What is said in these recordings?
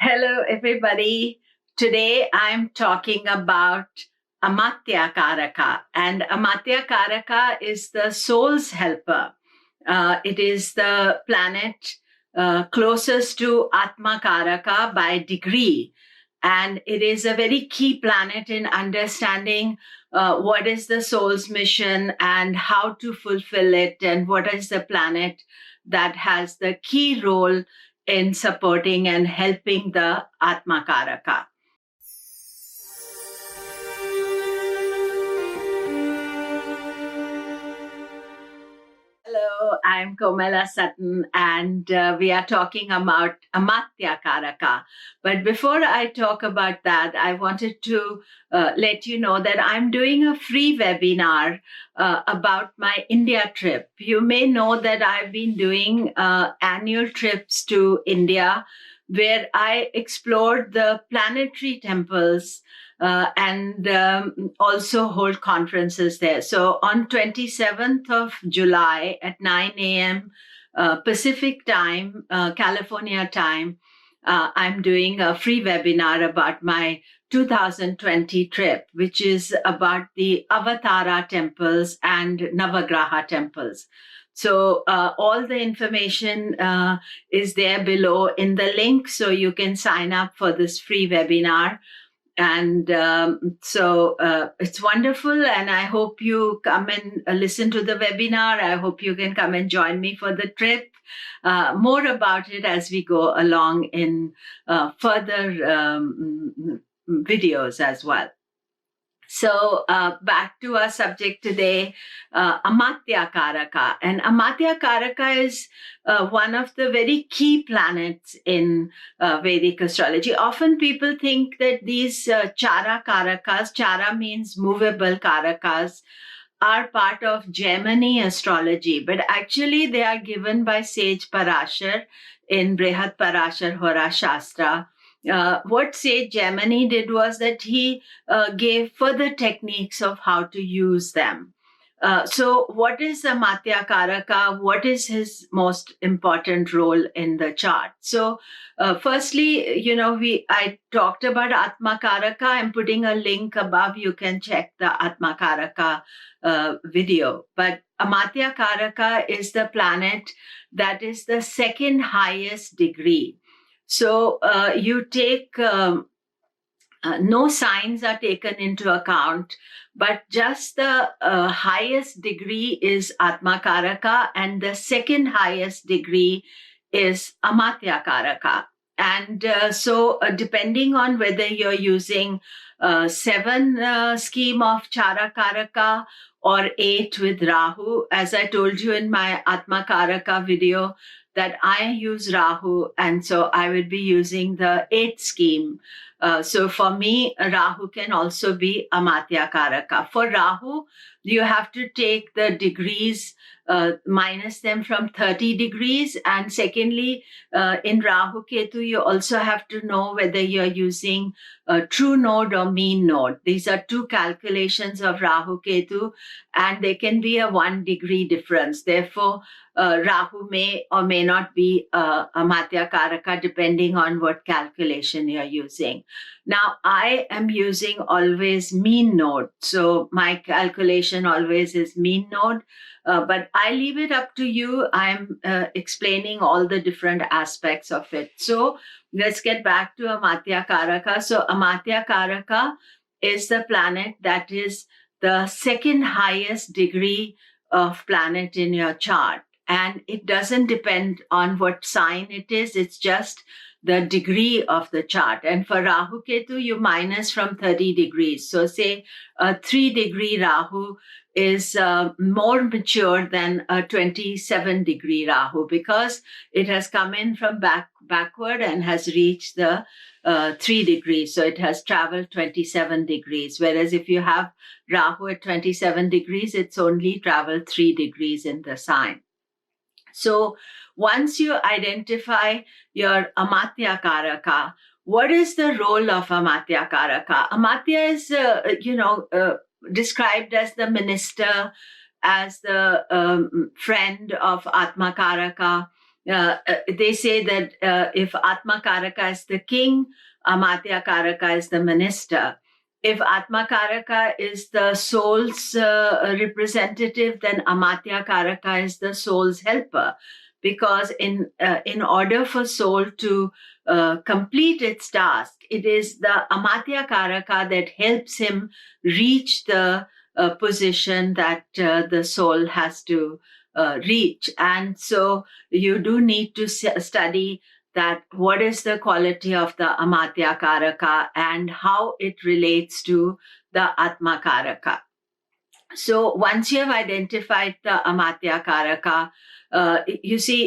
Hello, everybody. Today I'm talking about Amatyakaraka, and Amatyakaraka is the soul's helper. It is the planet closest to Atmakaraka by degree, and it is a very key planet in understanding what is the soul's mission and how to fulfill it, and what is the planet that has the key role in supporting and helping the Atmakaraka. Hello, I'm Komilla Sutton, and we are talking about Amatyakaraka. But before I talk about that, I wanted to let you know that I'm doing a free webinar about my India trip. You may know that I've been doing annual trips to India where I explored the planetary temples and also hold conferences there. So on 27th of July at 9 a.m. Pacific time, California time, I'm doing a free webinar about my 2020 trip, which is about the Avatara temples and Navagraha temples. So all the information is there below in the link, so you can sign up for this free webinar. And so it's wonderful, and I hope you come and listen to the webinar. I hope you can come and join me for the trip. More about it as we go along in further videos as well. So back to our subject today, Amatyakaraka. And Amatyakaraka is one of the very key planets in Vedic astrology. Often people think that these Chara Karakas, Chara means movable Karakas, are part of Gemini astrology, but actually they are given by sage Parashar in Brihat Parashar Hora Shastra. What sage Gemini did was that he gave further techniques of how to use them. So what is Amatyakaraka? What is his most important role in the chart? So firstly, I talked about Atmakaraka. I'm putting a link above. You can check the Atmakaraka video. But Amatyakaraka is the planet that is the second highest degree. So you take no signs are taken into account, but just the highest degree is Atmakaraka, and the second highest degree is Amatyakaraka. And so depending on whether you're using 7 scheme of Charakaraka or 8 with Rahu, as I told you in my Atmakaraka video, that I use Rahu, and so I will be using the 8 scheme. So for me, Rahu can also be Amatyakaraka. For Rahu, you have to take the degrees, minus them from 30 degrees. And secondly, in Rahu Ketu, you also have to know whether you're using a true node or mean node. These are 2 calculations of Rahu Ketu, and there can be a 1 degree difference. Therefore, Rahu may or may not be Amatyakaraka depending on what calculation you're using. Now, I am using always mean node. So my calculation always is mean node, but I leave it up to you. I'm explaining all the different aspects of it. So let's get back to Amatyakaraka. So Amatyakaraka is the planet that is the second highest degree of planet in your chart. And it doesn't depend on what sign it is. It's just the degree of the chart. And for Rahu Ketu, you minus from 30 degrees. So say a 3-degree Rahu is more mature than a 27-degree Rahu, because it has come in from backward and has reached the 3 degrees. So it has traveled 27 degrees. Whereas if you have Rahu at 27 degrees, it's only traveled 3 degrees in the sign. So once you identify your Amatyakaraka, what is the role of Amatyakaraka? Amatya is, described as the minister, as the friend of Atmakaraka. they say that if Atmakaraka is the king, Amatyakaraka is the minister. If Atmakaraka is the soul's representative, then Amatyakaraka is the soul's helper. Because in order for soul to complete its task, it is the Amatyakaraka that helps him reach the position that the soul has to reach. And so you do need to study that what is the quality of the Amatyakaraka and how it relates to the Atmakaraka. So once you have identified the Amatyakaraka, you see,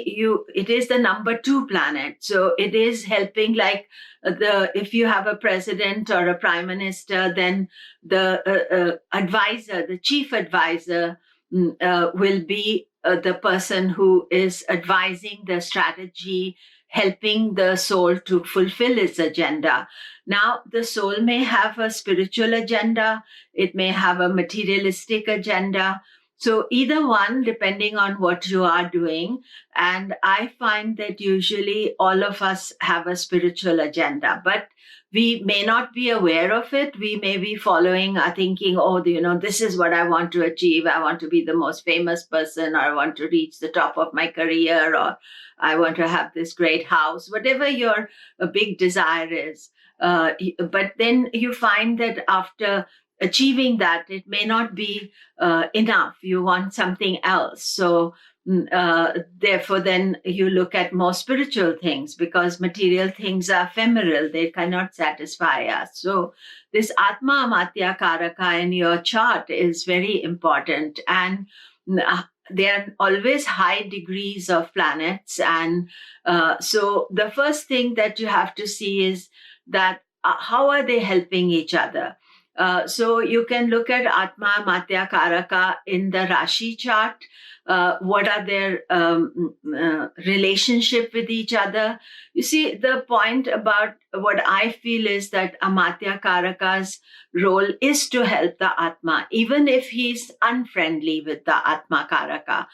it is the number 2 planet. So it is helping, like if you have a president or a prime minister, then the advisor, the chief advisor, will be the person who is advising the strategy, helping the soul to fulfill its agenda. Now, the soul may have a spiritual agenda, it may have a materialistic agenda. So, either one, depending on what you are doing. And I find that usually all of us have a spiritual agenda, but we may not be aware of it. We may be following, thinking, oh, this is what I want to achieve. I want to be the most famous person, or I want to reach the top of my career, or I want to have this great house, whatever your big desire is. But then you find that after achieving that, it may not be enough. You want something else. So therefore, then you look at more spiritual things, because material things are ephemeral. They cannot satisfy us. So this Atma Amatyakaraka in your chart is very important. And there are always high degrees of planets. And so the first thing that you have to see is that how are they helping each other? So you can look at Atma Amatyakaraka in the Rashi chart. What are their relationship with each other? You see, the point about what I feel is that Amatyakaraka's role is to help the Atma, even if he's unfriendly with the Atmakaraka.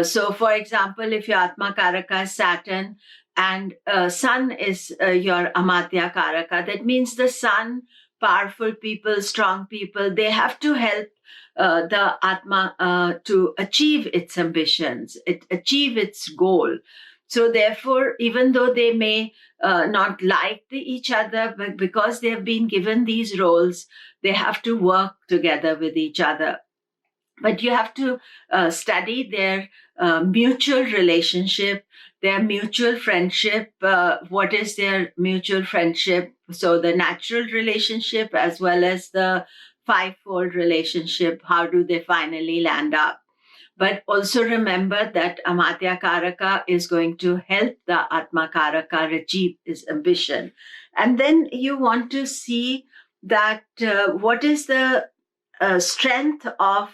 So, for example, if your Atmakaraka is Saturn and Sun is your Amatyakaraka, that means the Sun, powerful people, strong people, they have to help the Atma to achieve its ambitions, achieve its goal. So therefore, even though they may not like each other, but because they have been given these roles, they have to work together with each other. But you have to study their mutual relationship, their mutual friendship. What is their mutual friendship? So the natural relationship as well as the fivefold relationship. How do they finally land up? But also remember that Amatyakaraka is going to help the Atmakaraka achieve his ambition. And then you want to see that what is the strength of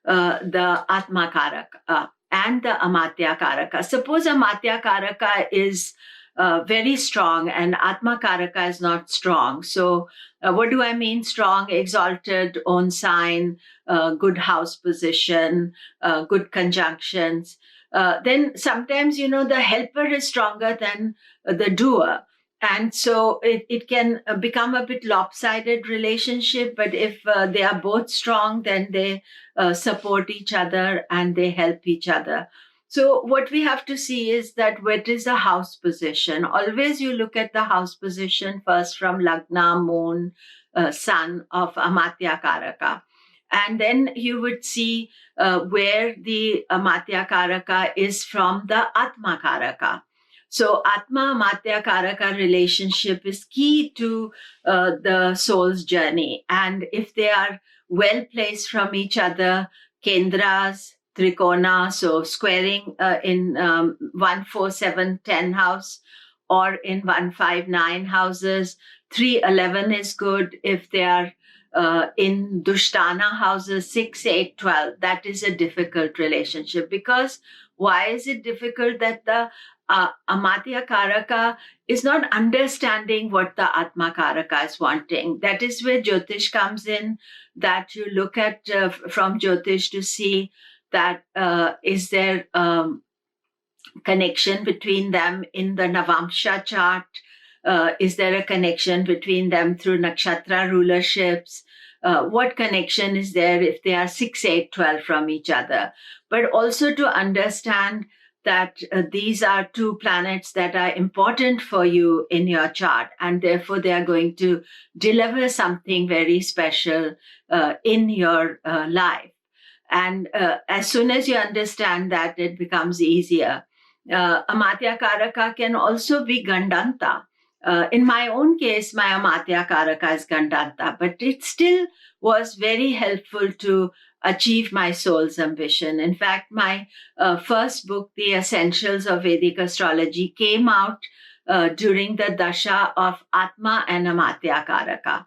the Atmakaraka and the Amatyakaraka. Suppose Amatyakaraka is very strong and Atmakaraka is not strong. So what do I mean strong? Exalted, own sign, good house position, good conjunctions. Then sometimes, the helper is stronger than the doer. And so it can become a bit lopsided relationship. But if they are both strong, then they support each other and they help each other. So what we have to see is that what is the house position? Always you look at the house position first from Lagna, Moon, Sun of Amatyakaraka. And then you would see where the Amatyakaraka is from the Atmakaraka. So Atma Amatyakaraka relationship is key to the soul's journey. And if they are well placed from each other, Kendras, Trikona, so squaring in 1, 4, 7, 10 house, or in 1, 5, 9 houses. 3, 11 is good if they are in Dushtana houses. 6, 8, 12. That is a difficult relationship. Because why is it difficult? That the Amatyakaraka is not understanding what the Atmakaraka is wanting. That is where Jyotish comes in, that you look at from Jyotish to see that is there connection between them in the Navamsha chart? Is there a connection between them through nakshatra rulerships? What connection is there if they are 6, 8, 12 from each other? But also to understand that these are two planets that are important for you in your chart, and therefore they are going to deliver something very special in your life. And as soon as you understand that, it becomes easier. Amatyakaraka can also be Gandanta. In my own case, my Amatyakaraka is Gandanta, but it still was very helpful to achieve my soul's ambition. In fact, my first book, The Essentials of Vedic Astrology, came out during the Dasha of Atma and Amatyakaraka.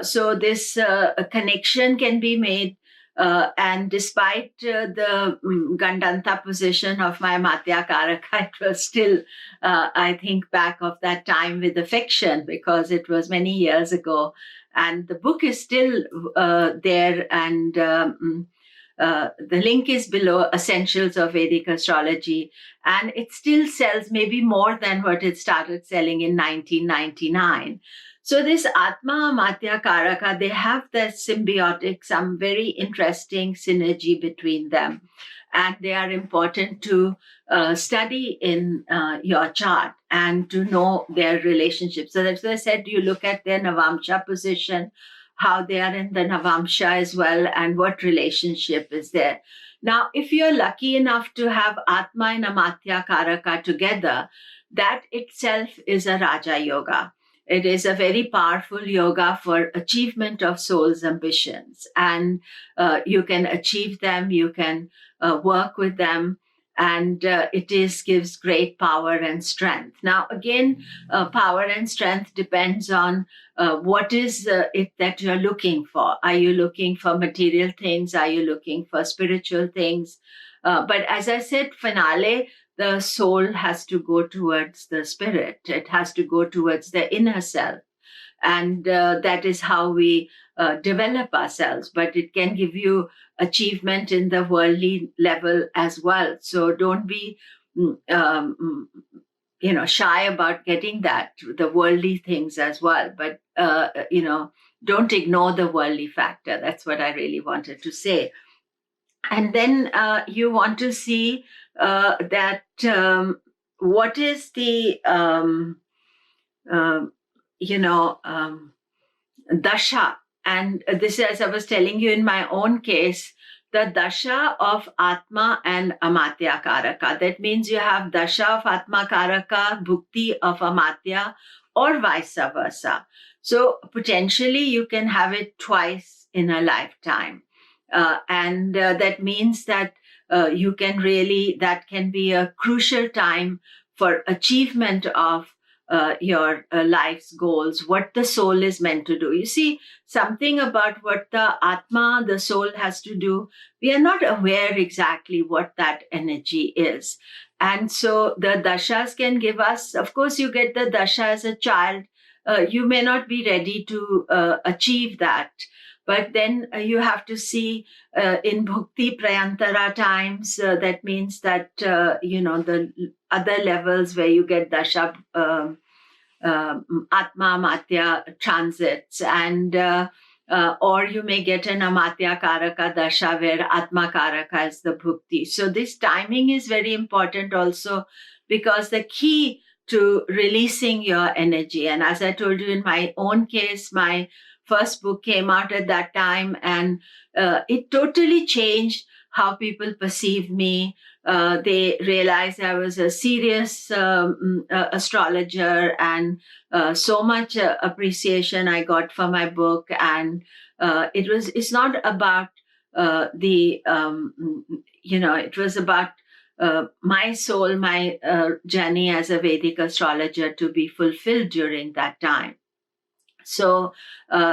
So this connection can be made. And despite the Gandanta position of my Amatyakaraka, it was still, I think back of that time with affection, because it was many years ago. And the book is still there, and the link is below, Essentials of Vedic Astrology. And it still sells maybe more than what it started selling in 1999. So this Atma Amatyakaraka, they have that symbiotic, some very interesting synergy between them. And they are important to study in your chart and to know their relationship. So that's why I said you look at their Navamsha position, how they are in the Navamsha as well, and what relationship is there. Now, if you're lucky enough to have Atma and Amatyakaraka together, that itself is a Raja Yoga. It is a very powerful yoga for achievement of soul's ambitions. And you can achieve them, you can work with them, and gives great power and strength. Now, again, power and strength depends on what is it that you're looking for. Are you looking for material things? Are you looking for spiritual things? But as I said, finale, the soul has to go towards the spirit. It has to go towards the inner self. And that is how we develop ourselves. But it can give you achievement in the worldly level as well. So don't be, shy about getting that, the worldly things as well. But, don't ignore the worldly factor. That's what I really wanted to say. And then you want to see that what is the dasha. And this, as I was telling you in my own case, the dasha of Atma and Amatyakaraka. That means you have dasha of Atmakaraka, bhukti of Amatya, or vice versa. So potentially you can have it twice in a lifetime. And that means that you can really, that can be a crucial time for achievement of your life's goals, what the soul is meant to do. You see, something about what the Atma, the soul, has to do, we are not aware exactly what that energy is. And so the dashas can give us, of course, you get the dasha as a child. You may not be ready to achieve that. But then you have to see in Bhukti Prayantara times, that means that, the other levels where you get Dasha, Atma, Amatya transits, and or you may get an Amatyakaraka Dasha where Atmakaraka is the Bhukti. So this timing is very important also, because the key to releasing your energy, and as I told you in my own case, my first book came out at that time, and it totally changed how people perceived me. They realized I was a serious astrologer, and so much appreciation I got for my book. And it's not about it was about my soul, my journey as a Vedic astrologer to be fulfilled during that time. So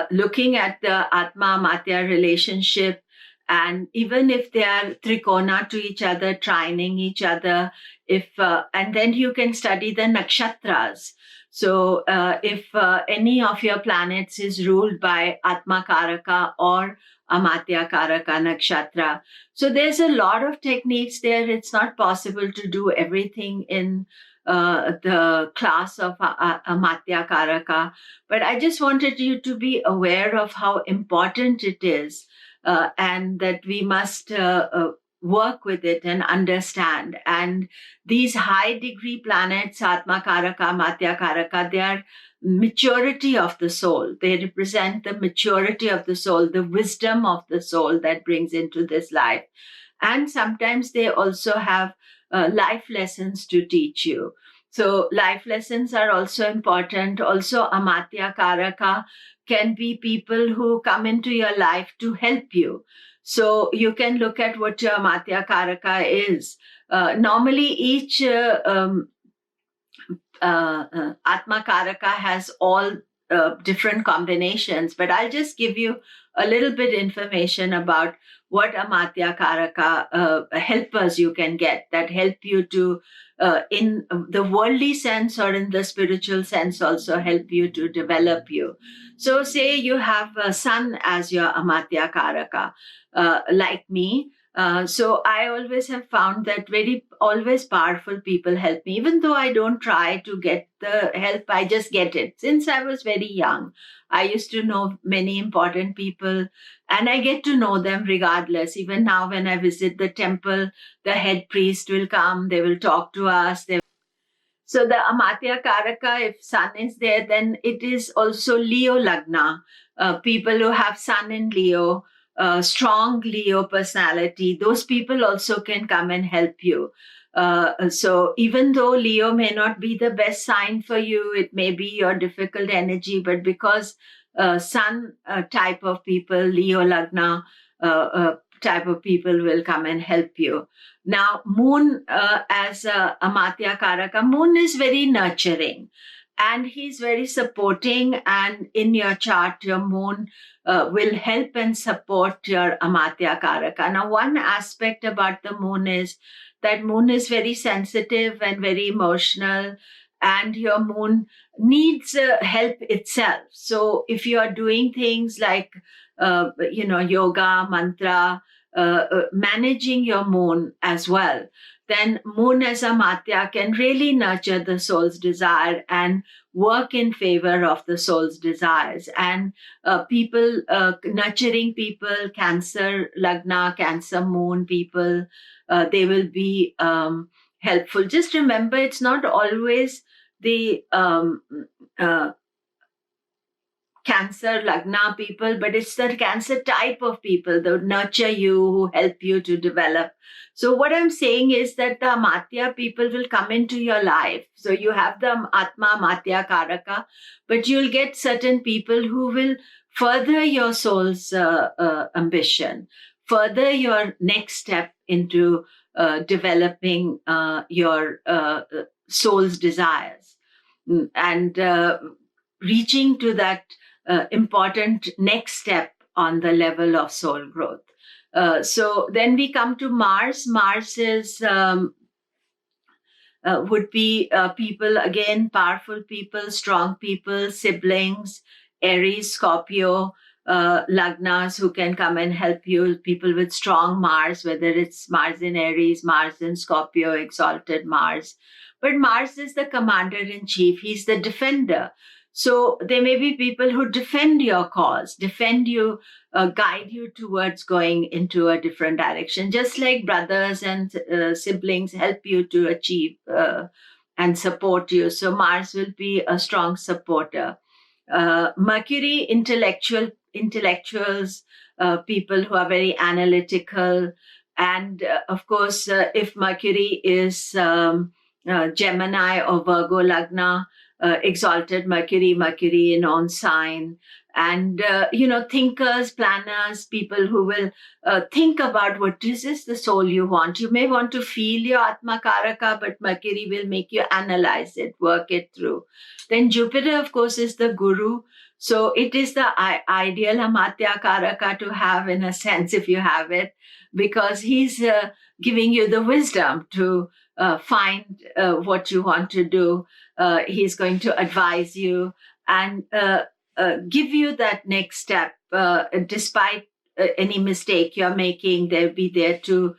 looking at the Atma-Amatya relationship, and even if they are trikona to each other, trining each other, and then you can study the nakshatras. So if any of your planets is ruled by Atmakaraka or Amatyakaraka nakshatra, so there's a lot of techniques there. It's not possible to do everything in the class of Amatyakaraka, but I just wanted you to be aware of how important it is, and that we must work with it and understand. And these high degree planets, Atmakaraka, Amatyakaraka, they are maturity of the soul. They represent the maturity of the soul, the wisdom of the soul that brings into this life. And sometimes they also have life lessons to teach you. So life lessons are also important. Also, Amatya Karaka can be people who come into your life to help you. So you can look at what your Amatya Karaka is. Normally, each Atmakaraka has all different combinations, but I'll just give you a little bit information about what Amatyakaraka helpers you can get that help you to, in the worldly sense or in the spiritual sense, also help you to develop you. So, say you have a sun as your Amatyakaraka, like me. So I always have found that very always powerful people help me, even though I don't try to get the help, I just get it. Since I was very young, I used to know many important people and I get to know them regardless. Even now, when I visit the temple, the head priest will come, they will talk to us. So the Amatya Karaka, if sun is there, then it is also Leo Lagna. People who have sun in Leo, strong Leo personality, those people also can come and help you. So even though Leo may not be the best sign for you, it may be your difficult energy, but because sun type of people, Leo Lagna type of people will come and help you. Now, moon as Amatya Karaka, moon is very nurturing and he's very supporting. And in your chart, your moon will help and support your Amatya Karaka. Now, one aspect about the moon is that moon is very sensitive and very emotional, and your moon needs help itself. So if you are doing things like, yoga, mantra, managing your moon as well, then moon as a matya can really nurture the soul's desire and work in favor of the soul's desires. And people, nurturing people, Cancer Lagna, Cancer Moon people, they will be helpful. Just remember, it's not always the Cancer Lagna people, but it's the Cancer type of people that nurture you, who help you to develop. So what I'm saying is that the Amatya people will come into your life. So you have the Atma Amatya Karaka, but you'll get certain people who will further your soul's ambition, further your next step into developing your soul's desires, and reaching to that important next step on the level of soul growth. So then we come to Mars. Mars is would be people, again, powerful people, strong people, siblings, Aries, Scorpio, Lagnas who can come and help you, people with strong Mars, whether it's Mars in Aries, Mars in Scorpio, exalted Mars. But Mars is the commander-in-chief. He's the defender. So there may be people who defend your cause, defend you, guide you towards going into a different direction, just like brothers and siblings help you to achieve and support you. So Mars will be a strong supporter. Mercury, intellectuals, people who are very analytical. And of course, if Mercury is Gemini or Virgo Lagna, exalted Mercury in own sign, and thinkers, planners, people who will think about what is the soul you want. You may want to feel your Atmakaraka, but Mercury will make you analyze it, work it through. Then Jupiter, of course, is the guru. So it is the ideal Amatyakaraka to have, in a sense, if you have it, because he's giving you the wisdom to find what you want to do. He's going to advise you and give you that next step. Despite any mistake you're making, they'll be there to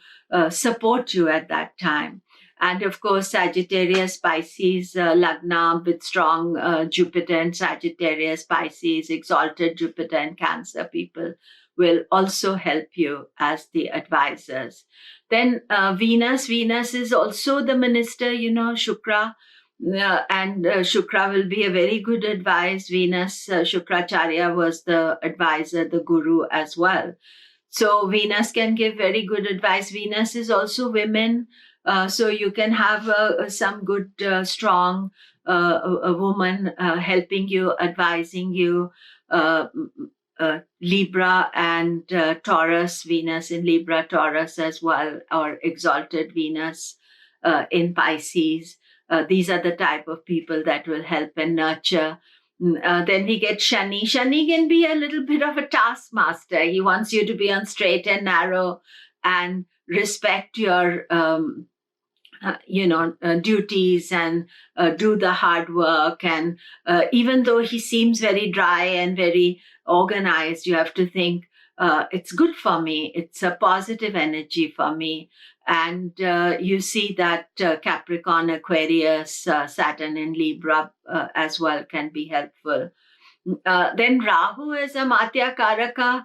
support you at that time. And of course, Sagittarius, Pisces, Lagna with strong Jupiter and Sagittarius, Pisces, exalted Jupiter and Cancer people will also help you as the advisors. Then Venus is also the minister, Shukra. And Shukra will be a very good advice. Venus, Shukracharya was the advisor, the guru as well. So Venus can give very good advice. Venus is also women. So you can have some good, strong a woman helping you, advising you. Libra and Taurus, Venus in Libra, Taurus as well, or exalted Venus in Pisces. These are the type of people that will help and nurture. Then we get Shani. Shani can be a little bit of a taskmaster. He wants you to be on straight and narrow and respect your duties and do the hard work. And even though he seems very dry and very organized, you have to think, it's good for me. It's a positive energy for me. And you see that Capricorn, Aquarius, Saturn in Libra as well can be helpful. Then Rahu is Amatyakaraka.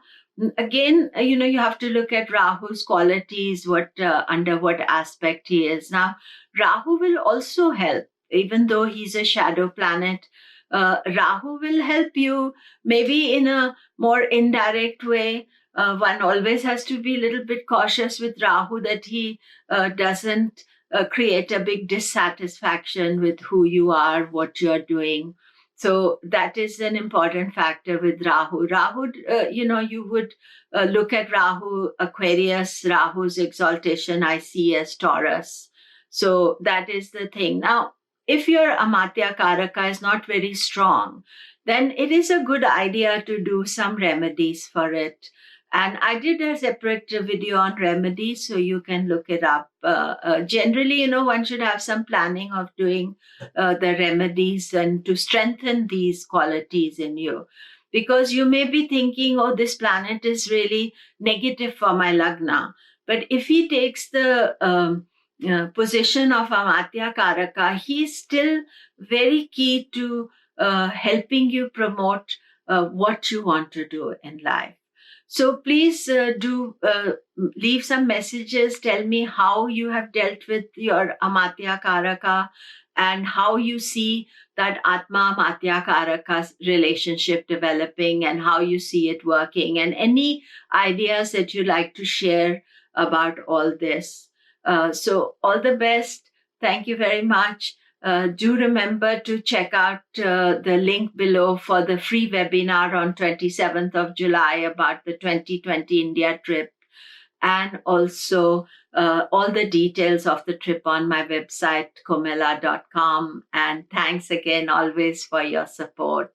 Again, you have to look at Rahu's qualities, under what aspect he is. Now, Rahu will also help, even though he's a shadow planet. Rahu will help you maybe in a more indirect way. One always has to be a little bit cautious with Rahu that he doesn't create a big dissatisfaction with who you are, what you're doing. So that is an important factor with Rahu. Rahu, you would look at Rahu, Aquarius, Rahu's exaltation, I see as Taurus. So that is the thing. Now, if your Amatyakaraka is not very strong, then it is a good idea to do some remedies for it. And I did a separate video on remedies, so you can look it up. Generally, one should have some planning of doing the remedies and to strengthen these qualities in you. Because you may be thinking, oh, this planet is really negative for my Lagna. But if he takes the position of Amatyakaraka, he's still very key to helping you promote what you want to do in life. So please do leave some messages. Tell me how you have dealt with your Amatyakaraka and how you see that Atma-Amatyakaraka relationship developing and how you see it working, and any ideas that you like to share about all this. So all the best. Thank you very much. Do remember to check out the link below for the free webinar on 27th of July about the 2020 India trip, and also all the details of the trip on my website, komilla.com. And thanks again always for your support.